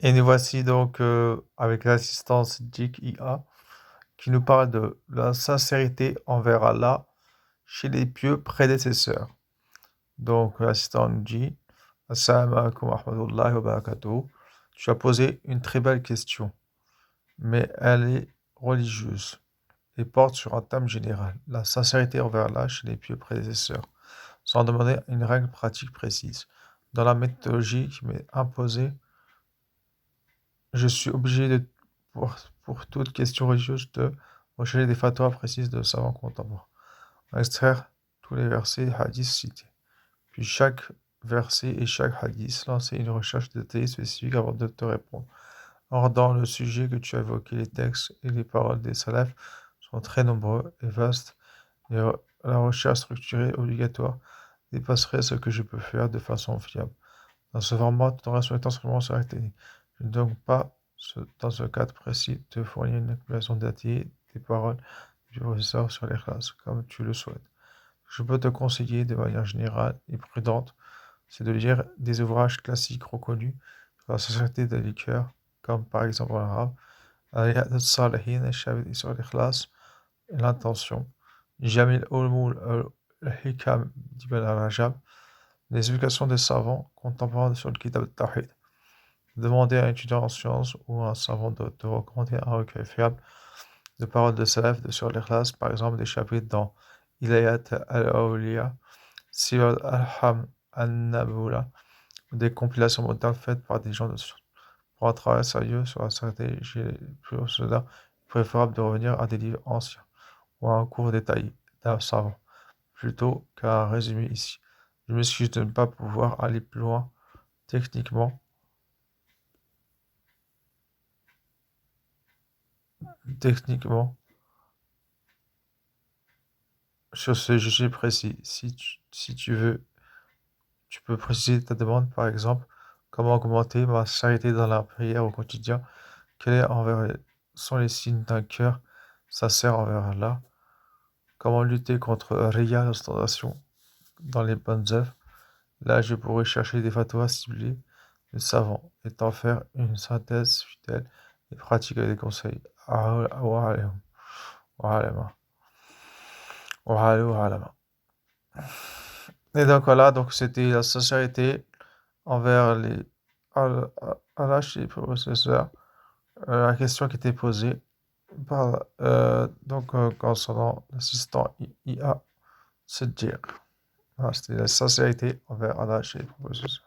Et nous voici donc avec l'assistance Jik IA qui nous parle de la sincérité envers Allah chez les pieux prédécesseurs. Donc l'assistant nous dit Assalamu alaikum wa rahmatullahi wa barakatuh. Tu as posé une très belle question, mais elle est religieuse et porte sur un thème général, la sincérité envers Allah chez les pieux prédécesseurs, sans demander une règle pratique précise. Dans la méthodologie qui m'est imposée, je suis obligé de, pour toute question religieuse, de rechercher des fatwas précises de savants contemporains, extraire tous les versets et hadiths cités. Puis chaque verset et chaque hadith, lancer une recherche détaillée spécifique avant de te répondre. Or, dans le sujet que tu as évoqué, les textes et les paroles des salafs sont très nombreux et vastes, et la recherche structurée obligatoire dépasserait ce que je peux faire de façon fiable. Dans ce format, tout en respectant simplement sur la technique. Je ne donc pas, dans ce cadre précis, te fournir une accumulation détaillée des paroles du professeur sur les classes, comme tu le souhaites. Je peux te conseiller de manière générale et prudente, c'est de lire des ouvrages classiques reconnus sur la société des liqueurs, comme par exemple en arabe, Ayat al-Salihin, et chapitre sur les classes et l'intention, Jamil Ulmul al-Hikam d'Ibn al-Rajab, les explications des savants contemporains sur le Kitab al-Tawhid. Demander à un étudiant en sciences ou à un savant de te recommander un recueil fiable de paroles de salaf sur l'ikhlas, par exemple des chapitres dans Ilayat al-Awliya, Sir al-Ham al-Nabula, ou des compilations modernes faites par des gens de science. Pour un travail sérieux sur la stratégie pour cela, il est préférable de revenir à des livres anciens ou à un cours détaillé d'un savant, plutôt qu'à un résumé ici. Je m'excuse de ne pas pouvoir aller plus loin techniquement. Sur ce sujet précis. Si tu veux, tu peux préciser ta demande, par exemple, comment augmenter ma sincérité dans la prière au quotidien, sont les signes d'un cœur sincère envers Allah, comment lutter contre Riya, l'ostentation, dans les bonnes œuvres. Là, je pourrais chercher des fatwas ciblés de savants et t'en faire une synthèse fidèle et pratique avec des conseils. Et donc voilà, donc c'était la sincérité envers Allah chez les professeurs. La question qui était posée concernant l'assistant IA, c'est de dire, voilà, c'était la sincérité envers Allah chez les professeurs.